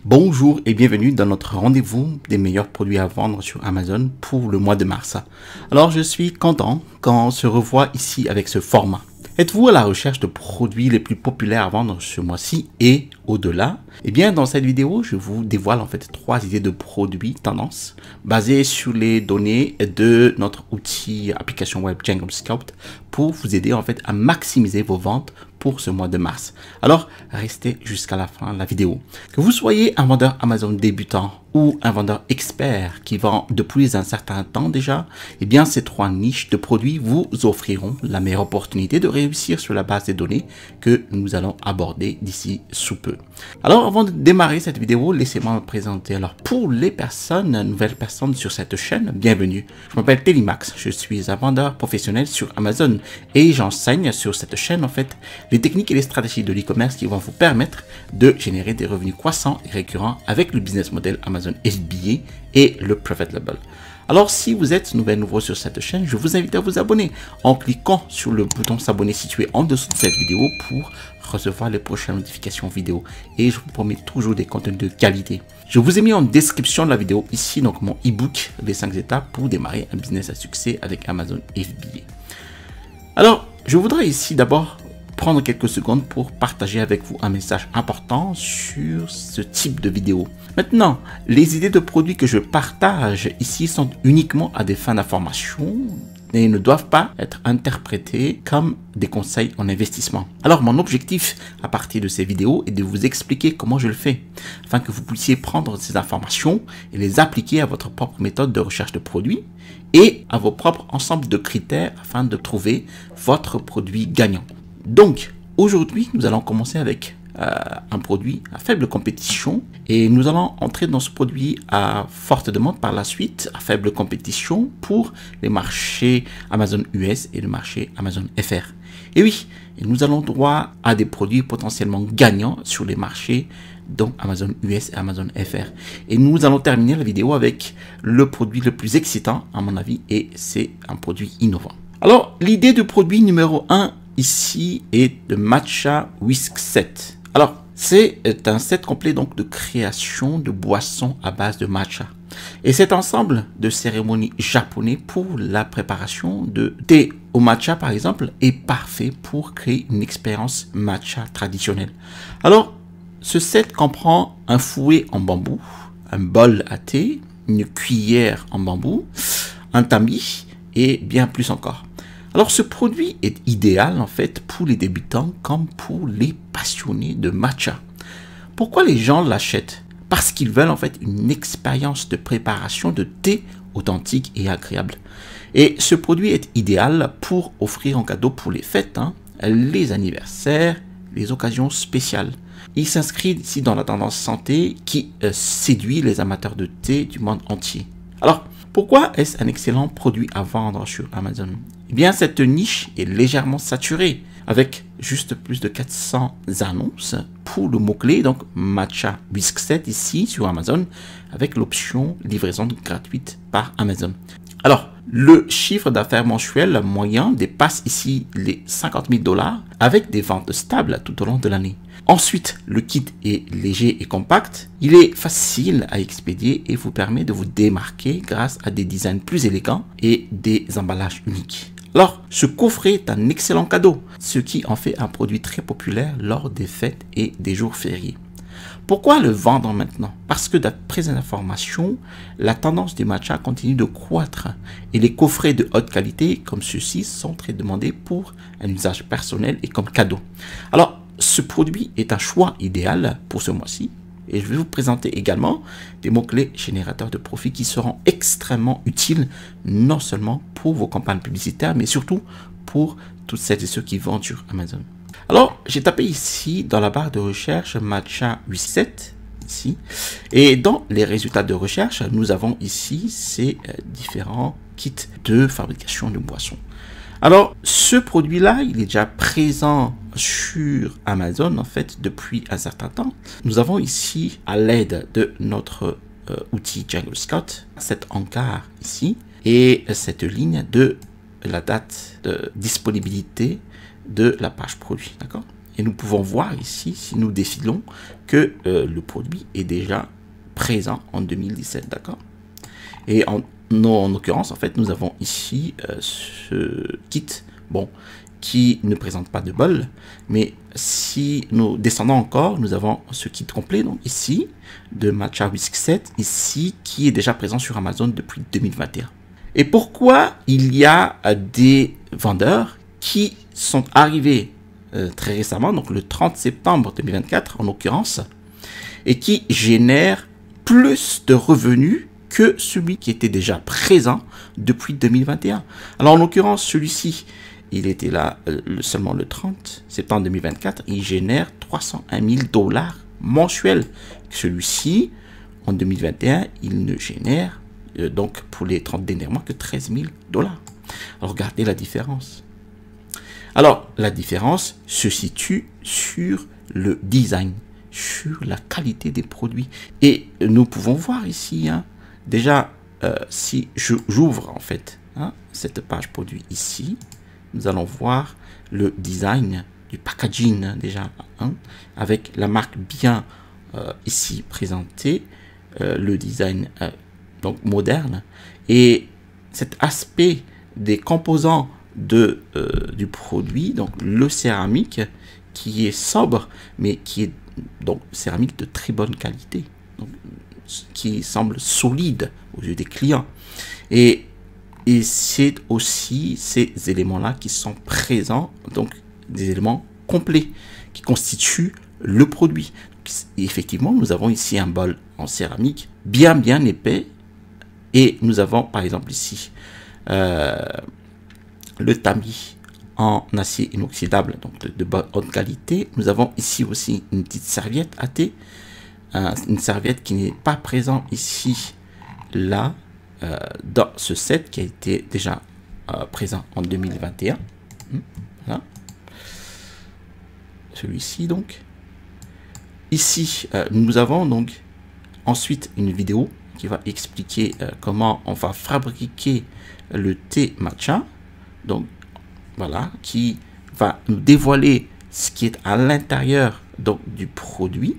Bonjour et bienvenue dans notre rendez-vous des meilleurs produits à vendre sur Amazon pour le mois de mars. Alors je suis content quand on se revoit ici avec ce format. Êtes-vous à la recherche de produits les plus populaires à vendre ce mois-ci et au-delà? Eh bien dans cette vidéo, je vous dévoile en fait 3 idées de produits tendances basées sur les données de notre outil application web Jungle Scout pour vous aider en fait à maximiser vos ventes pour ce mois de mars. Alors, restez jusqu'à la fin de la vidéo. Que vous soyez un vendeur Amazon débutant ou un vendeur expert qui vend depuis un certain temps déjà, eh bien, ces 3 niches de produits vous offriront la meilleure opportunité de réussir sur la base des données que nous allons aborder d'ici sous peu. Alors, avant de démarrer cette vidéo, laissez-moi me présenter. Alors, pour les nouvelles personnes sur cette chaîne, bienvenue. Je m'appelle Télimax, je suis un vendeur professionnel sur Amazon et j'enseigne sur cette chaîne en fait les techniques et les stratégies de l'e-commerce qui vont vous permettre de générer des revenus croissants et récurrents avec le business model Amazon FBA et le Private Label. Alors, si vous êtes nouveau sur cette chaîne, je vous invite à vous abonner en cliquant sur le bouton s'abonner situé en dessous de cette vidéo pour recevoir les prochaines notifications vidéo. Et je vous promets toujours des contenus de qualité. Je vous ai mis en description de la vidéo ici donc mon e-book les 5 étapes pour démarrer un business à succès avec Amazon FBA. Alors, je voudrais ici d'abord prendre quelques secondes pour partager avec vous un message important sur ce type de vidéo. Maintenant, les idées de produits que je partage ici sont uniquement à des fins d'information et ne doivent pas être interprétées comme des conseils en investissement. Alors, mon objectif à partir de ces vidéos est de vous expliquer comment je le fais, afin que vous puissiez prendre ces informations et les appliquer à votre propre méthode de recherche de produits et à vos propres ensembles de critères afin de trouver votre produit gagnant. Donc, aujourd'hui, nous allons commencer avec un produit à faible compétition et nous allons entrer dans ce produit à forte demande par la suite, à faible compétition pour les marchés Amazon US et le marché Amazon FR. Et oui, nous allons droit à des produits potentiellement gagnants sur les marchés donc Amazon US et Amazon FR. Et nous allons terminer la vidéo avec le produit le plus excitant à mon avis et c'est un produit innovant. Alors, l'idée du produit numéro 1 ici est de Matcha Whisk Set. Alors, c'est un set complet donc de création de boissons à base de matcha. Et cet ensemble de cérémonies japonais pour la préparation de thé au matcha par exemple est parfait pour créer une expérience matcha traditionnelle. Alors, ce set comprend un fouet en bambou, un bol à thé, une cuillère en bambou, un tamis et bien plus encore. Alors, ce produit est idéal en fait pour les débutants comme pour les passionnés de matcha. Pourquoi les gens l'achètent? Parce qu'ils veulent en fait une expérience de préparation de thé authentique et agréable. Et ce produit est idéal pour offrir en cadeau pour les fêtes, les anniversaires, les occasions spéciales. Il s'inscrit ici dans la tendance santé qui séduit les amateurs de thé du monde entier. Alors, pourquoi est-ce un excellent produit à vendre sur Amazon? Eh bien, cette niche est légèrement saturée avec juste plus de 400 annonces pour le mot-clé, donc Matcha Whisk Set ici sur Amazon avec l'option livraison gratuite par Amazon. Alors, le chiffre d'affaires mensuel moyen dépasse ici les 50 000 $ avec des ventes stables tout au long de l'année. Ensuite, le kit est léger et compact. Il est facile à expédier et vous permet de vous démarquer grâce à des designs plus élégants et des emballages uniques. Alors, ce coffret est un excellent cadeau, ce qui en fait un produit très populaire lors des fêtes et des jours fériés. Pourquoi le vendre maintenant? Parce que d'après les informations, la tendance des matchas continue de croître et les coffrets de haute qualité comme ceux-ci sont très demandés pour un usage personnel et comme cadeau. Alors, ce produit est un choix idéal pour ce mois-ci et je vais vous présenter également des mots-clés générateurs de profit qui seront extrêmement utiles non seulement pour vos campagnes publicitaires mais surtout pour toutes celles et ceux qui vendent sur Amazon. Alors, j'ai tapé ici dans la barre de recherche Matcha Whisk Set ici et dans les résultats de recherche, nous avons ici ces différents kits de fabrication de boissons. Alors, ce produit-là, il est déjà présent sur Amazon, en fait, depuis un certain temps. Nous avons ici, à l'aide de notre outil Jungle Scout, cet encart ici, et cette ligne de la date de disponibilité de la page produit, d'accord? Et nous pouvons voir ici, si nous défilons, que le produit est déjà présent en 2017, d'accord? Et en l'occurrence, en fait, nous avons ici ce kit, bon, qui ne présente pas de bol, mais si nous descendons encore, nous avons ce kit complet, donc ici, de Matcha Whisk 7, ici, qui est déjà présent sur Amazon depuis 2021. Et pourquoi il y a des vendeurs qui sont arrivés très récemment, donc le 30 septembre 2024 en l'occurrence, et qui génèrent plus de revenus que celui qui était déjà présent depuis 2021. Alors en l'occurrence, celui-ci, il était là seulement le 30 septembre 2024, il génère 301 000 $ mensuels. Celui-ci, en 2021, il ne génère donc pour les 30 derniers mois que 13 000 $. Alors regardez la différence. Alors la différence se situe sur le design, sur la qualité des produits. Et nous pouvons voir ici, hein, déjà, si j'ouvre en fait cette page produit ici, nous allons voir le design du packaging déjà, hein, avec la marque bien ici présentée, le design donc moderne, et cet aspect des composants du produit, donc le céramique qui est sobre, mais qui est donc céramique de très bonne qualité, donc, qui semble solide aux yeux des clients. Et c'est aussi ces éléments-là qui sont présents, donc des éléments complets qui constituent le produit. Et effectivement, nous avons ici un bol en céramique bien épais, et nous avons par exemple ici le tamis en acier inoxydable, donc de bonne haute qualité. Nous avons ici aussi une petite serviette à thé, une serviette qui n'est pas présente ici, là, dans ce set qui a été déjà présent en 2021. Voilà. Celui-ci donc. Ici, nous avons donc ensuite une vidéo qui va expliquer comment on va fabriquer le thé matcha. Donc voilà, qui va nous dévoiler ce qui est à l'intérieur donc du produit,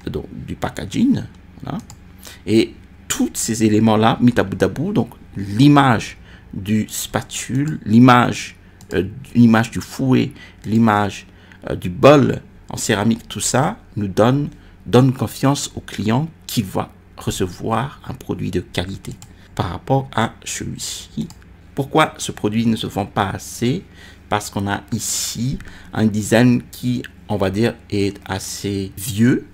donc du packaging. Voilà. Et tous ces éléments-là, mis à bout à bout, donc l'image du spatule, l'image du fouet, l'image du bol en céramique, tout ça nous donne confiance au client qui va recevoir un produit de qualité par rapport à celui-ci. Pourquoi ce produit ne se vend pas assez? Parce qu'on a ici un design qui, on va dire, est assez vieux.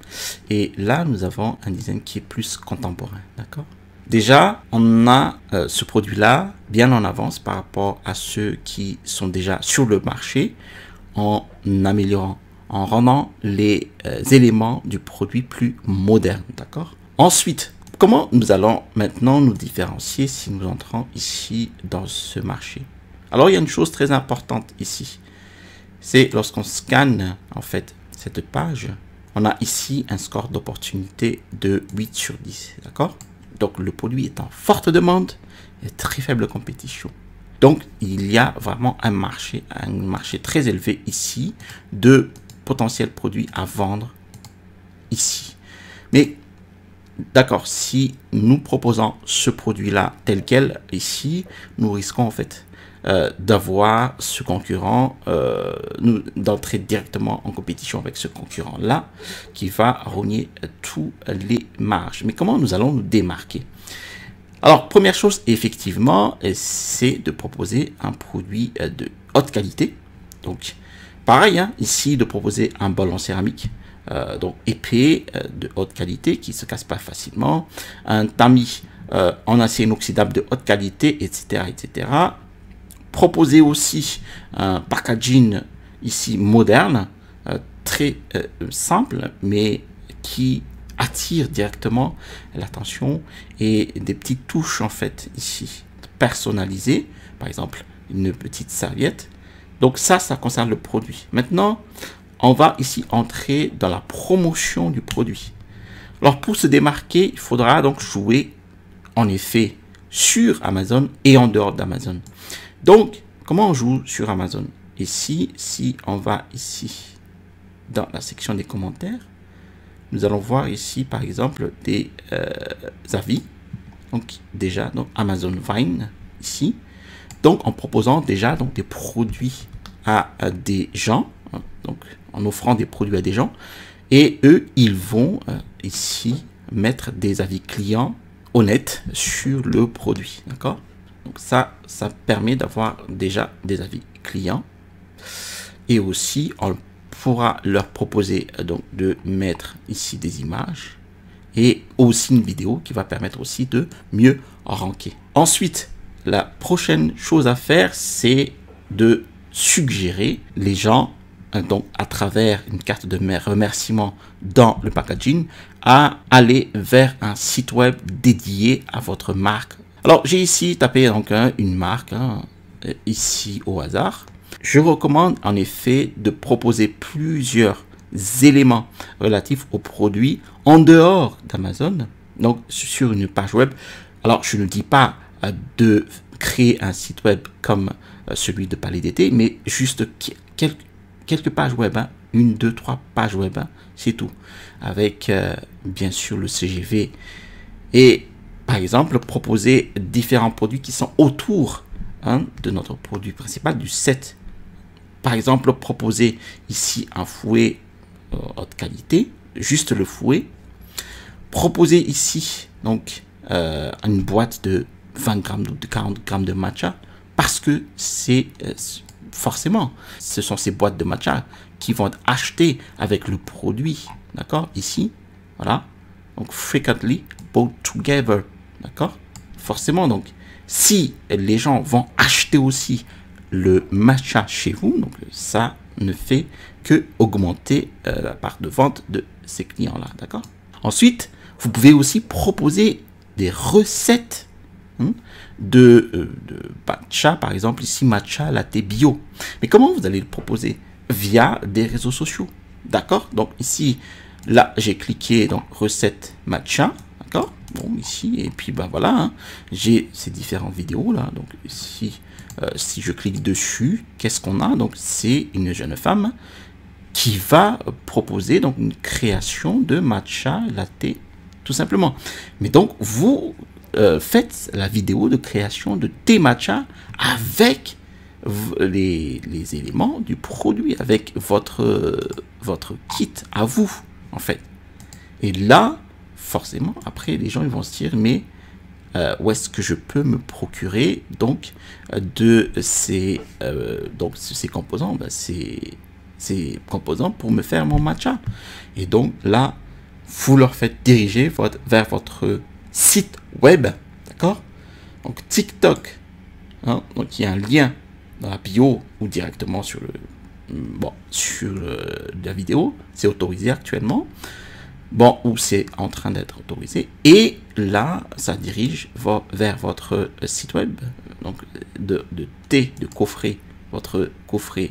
Et là, nous avons un design qui est plus contemporain. D'accord? Déjà, on a ce produit-là bien en avance par rapport à ceux qui sont déjà sur le marché, en améliorant, en rendant les éléments du produit plus modernes. D'accord? Ensuite, comment nous allons maintenant nous différencier si nous entrons ici dans ce marché? Alors, il y a une chose très importante ici. C'est lorsqu'on scanne en fait cette page, on a ici un score d'opportunité de 8 sur 10. D'accord? Donc, le produit est en forte demande et très faible compétition. Donc, il y a vraiment un marché très élevé ici de potentiels produits à vendre ici. Mais d'accord, si nous proposons ce produit-là tel quel ici, nous risquons en fait d'avoir ce concurrent, d'entrer directement en compétition avec ce concurrent-là qui va rogner tous les marges. Mais comment nous allons nous démarquer? Alors, première chose, effectivement, c'est de proposer un produit de haute qualité. Donc, pareil, hein, ici, de proposer un bol en céramique, donc épais, de haute qualité, qui ne se casse pas facilement, un tamis en acier inoxydable de haute qualité, etc., etc. Proposer aussi un packaging ici moderne, très simple, mais qui attire directement l'attention, et des petites touches en fait ici personnalisées, par exemple une petite serviette. Donc ça concerne le produit. Maintenant, on va ici entrer dans la promotion du produit. Alors pour se démarquer, il faudra donc jouer en effet sur Amazon et en dehors d'Amazon. Donc comment on joue sur Amazon? Ici, si on va ici dans la section des commentaires, nous allons voir ici, par exemple, des avis. Donc, déjà, donc, Amazon Vine, ici. Donc, en proposant déjà donc, des produits à des gens. Donc, en offrant des produits à des gens. Et eux, ils vont ici mettre des avis clients honnêtes sur le produit. D'accord? Donc, ça permet d'avoir déjà des avis clients. Et aussi, on pourra leur proposer donc de mettre ici des images et aussi une vidéo qui va permettre aussi de mieux ranker. Ensuite, la prochaine chose à faire, c'est de suggérer les gens, donc à travers une carte de remerciement dans le packaging, à aller vers un site web dédié à votre marque. Alors, j'ai ici tapé donc une marque, ici au hasard. Je recommande en effet de proposer plusieurs éléments relatifs aux produits en dehors d'Amazon, donc sur une page web. Alors, je ne dis pas de créer un site web comme celui de Palais d'été, mais juste quelques pages web, une, deux, trois pages web, c'est tout, avec bien sûr le CGV. Et par exemple, proposer différents produits qui sont autour de notre produit principal, du set. Par exemple, proposer ici un fouet haute qualité, juste le fouet. Proposer ici donc une boîte de 20 grammes ou de 40 grammes de matcha, parce que c'est forcément, ce sont ces boîtes de matcha qui vont être achetées avec le produit, d'accord, ici, voilà, donc frequently bought together, d'accord, forcément, donc si les gens vont acheter aussi le matcha chez vous, donc ça ne fait que augmenter la part de vente de ces clients-là, d'accord. Ensuite, vous pouvez aussi proposer des recettes de matcha, par exemple ici matcha latte bio. Mais comment vous allez le proposer? Via des réseaux sociaux, d'accord. Donc ici, là, j'ai cliqué dans recette matcha, d'accord. Bon, ici, et puis ben voilà, j'ai ces différentes vidéos là. Donc ici, si je clique dessus, qu'est-ce qu'on a? Donc c'est une jeune femme qui va proposer donc une création de matcha latte, tout simplement. Mais donc vous faites la vidéo de création de thé matcha avec les éléments du produit, avec votre kit à vous, en fait. Et là, forcément, après, les gens ils vont se dire, mais où est-ce que je peux me procurer donc de ces composants, ces composants pour me faire mon matcha. Et donc là, vous leur faites diriger vers votre site web, d'accord. Donc TikTok, donc il y a un lien dans la bio ou directement sur la vidéo, c'est autorisé actuellement. Bon, ou c'est en train d'être autorisé. Et là, ça dirige vers votre site web, donc de thé, de coffret, votre coffret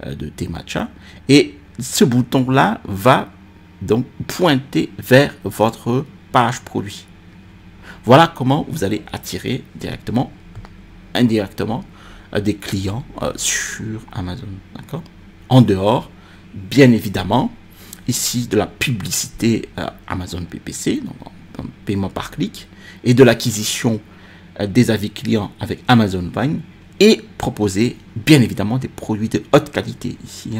de thé matcha. Et ce bouton-là va donc pointer vers votre page produit. Voilà comment vous allez attirer directement, indirectement, des clients sur Amazon, d'accord? En dehors, bien évidemment, ici de la publicité Amazon PPC, donc en paiement par clic, et de l'acquisition des avis clients avec Amazon Vine, et proposer bien évidemment des produits de haute qualité ici.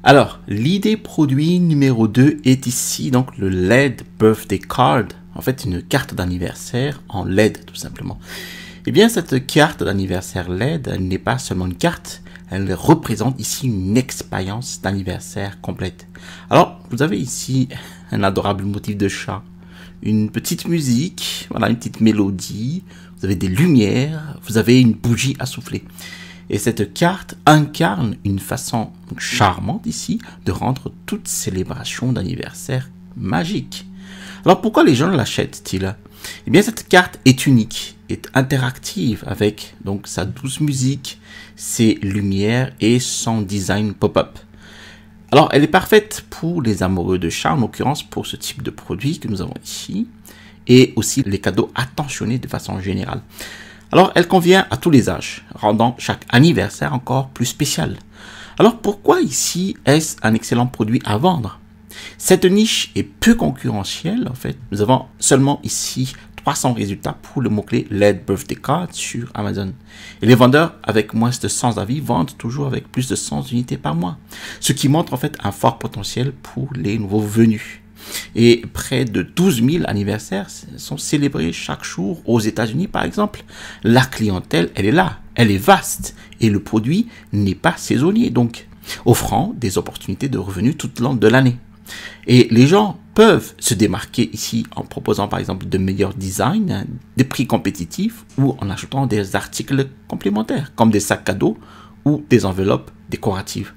Alors, l'idée produit numéro 2 est ici donc le LED Birthday Card, en fait une carte d'anniversaire en LED tout simplement. Et bien cette carte d'anniversaire LED, elle n'est pas seulement une carte, elle représente ici une expérience d'anniversaire complète. Alors, vous avez ici un adorable motif de chat, une petite musique, voilà, une petite mélodie, vous avez des lumières, vous avez une bougie à souffler. Et cette carte incarne une façon charmante ici de rendre toute célébration d'anniversaire magique. Alors pourquoi les gens l'achètent-ils? Eh bien cette carte est unique, est interactive avec donc sa douce musique, ses lumières et son design pop-up. Alors elle est parfaite pour les amoureux de chat, en l'occurrence pour ce type de produit que nous avons ici, et aussi les cadeaux attentionnés de façon générale. Alors elle convient à tous les âges, rendant chaque anniversaire encore plus spécial. Alors pourquoi ici est-ce un excellent produit à vendre? Cette niche est peu concurrentielle en fait. Nous avons seulement ici 300 résultats pour le mot-clé LED Birthday Card sur Amazon. Et les vendeurs avec moins de 100 avis vendent toujours avec plus de 100 unités par mois. Ce qui montre en fait un fort potentiel pour les nouveaux venus. Et près de 12 000 anniversaires sont célébrés chaque jour aux États-Unis par exemple. La clientèle, elle est là, elle est vaste et le produit n'est pas saisonnier donc offrant des opportunités de revenus tout au long de l'année. Et les gens peuvent se démarquer ici en proposant par exemple de meilleurs designs, des prix compétitifs ou en achetant des articles complémentaires comme des sacs cadeaux ou des enveloppes décoratives.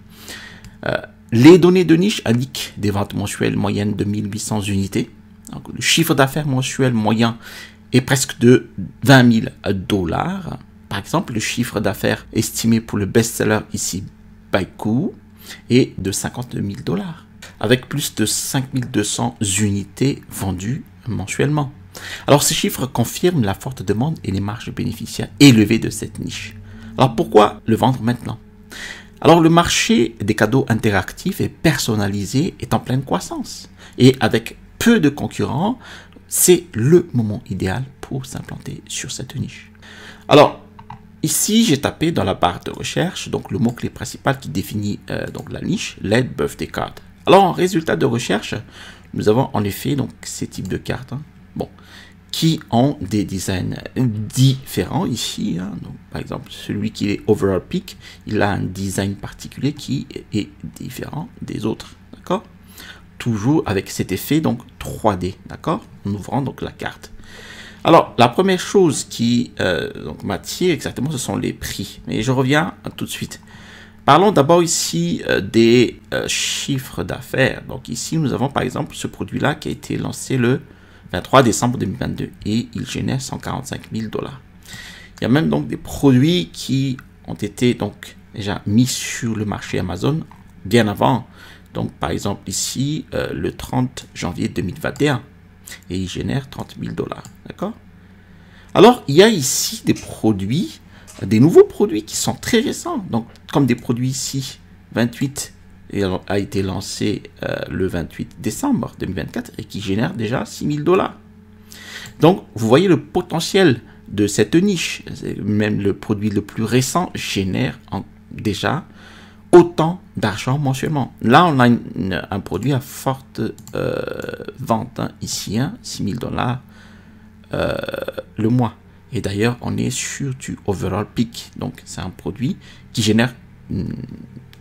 Les données de niche indiquent des ventes mensuelles moyennes de 1800 unités. Donc, le chiffre d'affaires mensuel moyen est presque de 20 000 $. Par exemple, le chiffre d'affaires estimé pour le best-seller ici, Baikou, est de 52 000 $. Avec plus de 5200 unités vendues mensuellement. Alors ces chiffres confirment la forte demande et les marges bénéficiaires élevées de cette niche. Alors pourquoi le vendre maintenant? Alors le marché des cadeaux interactifs et personnalisés est en pleine croissance. Et avec peu de concurrents, c'est le moment idéal pour s'implanter sur cette niche. Alors ici, j'ai tapé dans la barre de recherche donc le mot-clé principal qui définit donc la niche, LED Birthday Card. Alors, en résultat de recherche, nous avons en effet donc ces types de cartes, qui ont des designs différents ici. Donc, par exemple, celui qui est Overall Peak, il a un design particulier qui est différent des autres, d'accord? Toujours avec cet effet donc 3D, d'accord? En ouvrant donc la carte. Alors, la première chose qui m'attire exactement, ce sont les prix. Mais je reviens tout de suite. Parlons d'abord ici des chiffres d'affaires. Donc ici, nous avons par exemple ce produit-là qui a été lancé le 23 décembre 2022 et il génère 145 000 $. Il y a même donc des produits qui ont été donc déjà mis sur le marché Amazon bien avant. Donc par exemple ici, le 30 janvier 2021 et il génère 30 000 $. D'accord? Alors, il y a ici des produits, des nouveaux produits qui sont très récents. Donc, comme des produits ici, 28 a été lancé le 28 décembre 2024 et qui génère déjà 6 000 $. Donc, vous voyez le potentiel de cette niche. Même le produit le plus récent génère déjà autant d'argent mensuellement. Là, on a un produit à forte vente ici, 6 000 $ le mois. Et d'ailleurs, on est sur du Overall Peak. Donc, c'est un produit qui génère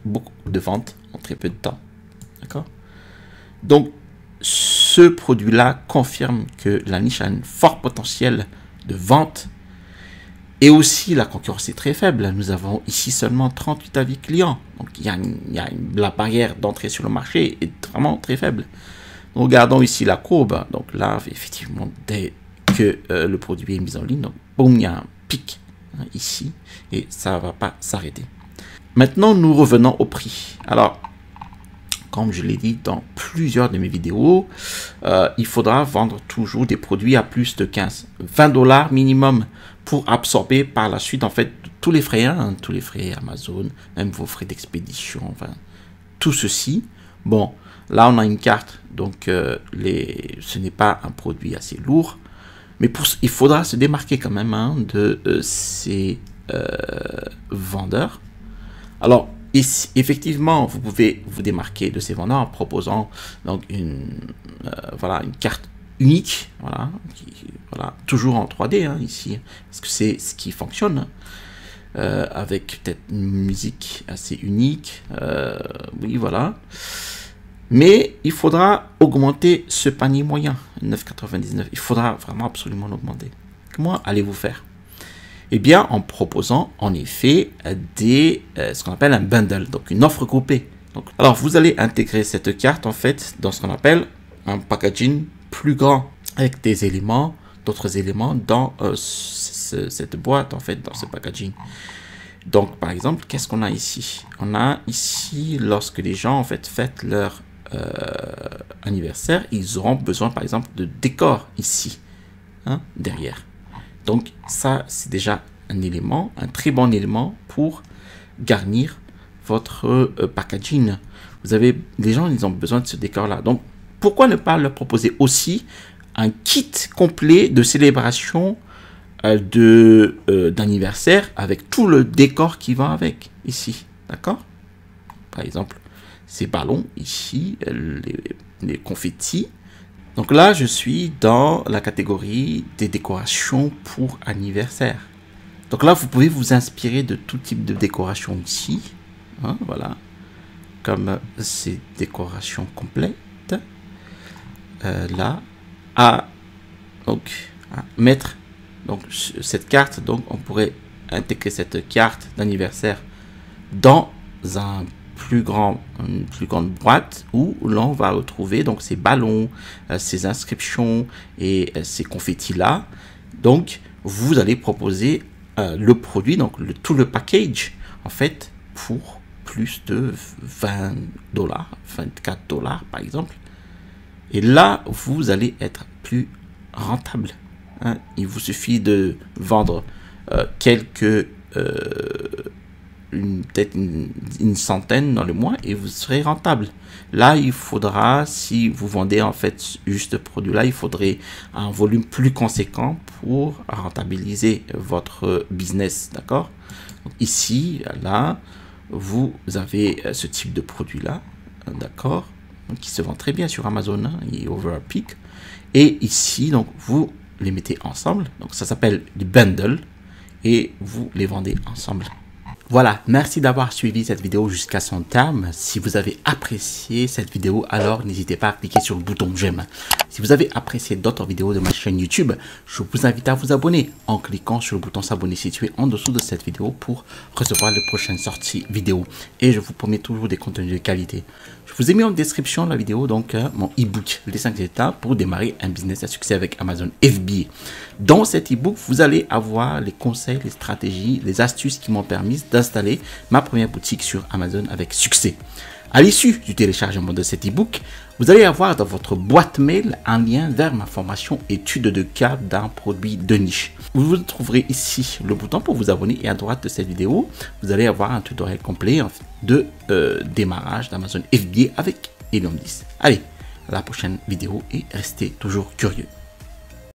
beaucoup de ventes en très peu de temps. D'accord? Donc, ce produit-là confirme que la niche a un fort potentiel de vente. Et aussi, la concurrence est très faible. Nous avons ici seulement 38 avis clients. Donc, la barrière d'entrée sur le marché est vraiment très faible. Donc, regardons ici la courbe. Donc là, effectivement, dès que le produit est mis en ligne, donc boum, il y a un pic ici et ça ne va pas s'arrêter. Maintenant, nous revenons au prix. Alors, comme je l'ai dit dans plusieurs de mes vidéos, il faudra vendre toujours des produits à plus de 20 $ minimum pour absorber par la suite en fait tous les frais, tous les frais Amazon, même vos frais d'expédition, enfin tout ceci. Bon, là on a une carte, donc ce n'est pas un produit assez lourd, mais il faudra se démarquer quand même de ces vendeurs. Alors, effectivement, vous pouvez vous démarquer de ces vendeurs en proposant donc une carte unique, toujours en 3D ici, parce que c'est ce qui fonctionne, avec peut-être une musique assez unique, oui, voilà. Mais il faudra augmenter ce panier moyen, 9,99. Il faudra vraiment absolument l'augmenter. Comment allez-vous faire? Eh bien, en proposant en effet ce qu'on appelle un bundle, donc une offre groupée. Donc, alors, vous allez intégrer cette carte en fait dans ce qu'on appelle un packaging plus grand, avec des éléments, d'autres éléments dans cette boîte en fait, dans ce packaging. Donc, par exemple, qu'est-ce qu'on a ici? On a ici, lorsque les gens en fait fêtent leur anniversaire, ils auront besoin par exemple de décors ici, derrière. Donc ça, c'est déjà un élément, un très bon élément pour garnir votre packaging. Vous avez, les gens, ils ont besoin de ce décor-là. Donc, pourquoi ne pas leur proposer aussi un kit complet de célébration d'anniversaire avec tout le décor qui va avec ici, d'accord? Par exemple, ces ballons ici, les confettis. Donc là, je suis dans la catégorie des décorations pour anniversaire. Donc là, vous pouvez vous inspirer de tout type de décoration ici, hein, voilà, comme ces décorations complètes. Là, donc à mettre donc cette carte, donc on pourrait intégrer cette carte d'anniversaire dans une plus grande boîte où l'on va retrouver donc ces ballons, ces inscriptions et ces confettis là. Donc vous allez proposer le produit, donc tout le package en fait pour plus de $20, $24 par exemple. Et là, vous allez être plus rentable. Hein. Il vous suffit de vendre peut-être une centaine dans le mois et vous serez rentable. Là, il faudra, si vous vendez en fait juste ce produit-là, il faudrait un volume plus conséquent pour rentabiliser votre business. D'accord? Ici, là, vous avez ce type de produit-là. D'accord? Qui se vend très bien sur Amazon, hein, et Overpeak. Et ici, donc, vous les mettez ensemble. Donc, ça s'appelle du bundle. Et vous les vendez ensemble. Voilà, merci d'avoir suivi cette vidéo jusqu'à son terme. Si vous avez apprécié cette vidéo, alors n'hésitez pas à cliquer sur le bouton j'aime. Si vous avez apprécié d'autres vidéos de ma chaîne YouTube, je vous invite à vous abonner en cliquant sur le bouton s'abonner situé en dessous de cette vidéo pour recevoir les prochaines sorties vidéo. Et je vous promets toujours des contenus de qualité. Je vous ai mis en description de la vidéo donc mon e-book, les 5 étapes pour démarrer un business à succès avec Amazon FBA. Dans cet e-book, vous allez avoir les conseils, les stratégies, les astuces qui m'ont permis d'installer ma première boutique sur Amazon avec succès. À l'issue du téléchargement de cet e-book, vous allez avoir dans votre boîte mail un lien vers ma formation étude de cas d'un produit de niche. Vous trouverez ici le bouton pour vous abonner et à droite de cette vidéo, vous allez avoir un tutoriel complet de démarrage d'Amazon FBA avec Helium 10. Allez, à la prochaine vidéo et restez toujours curieux.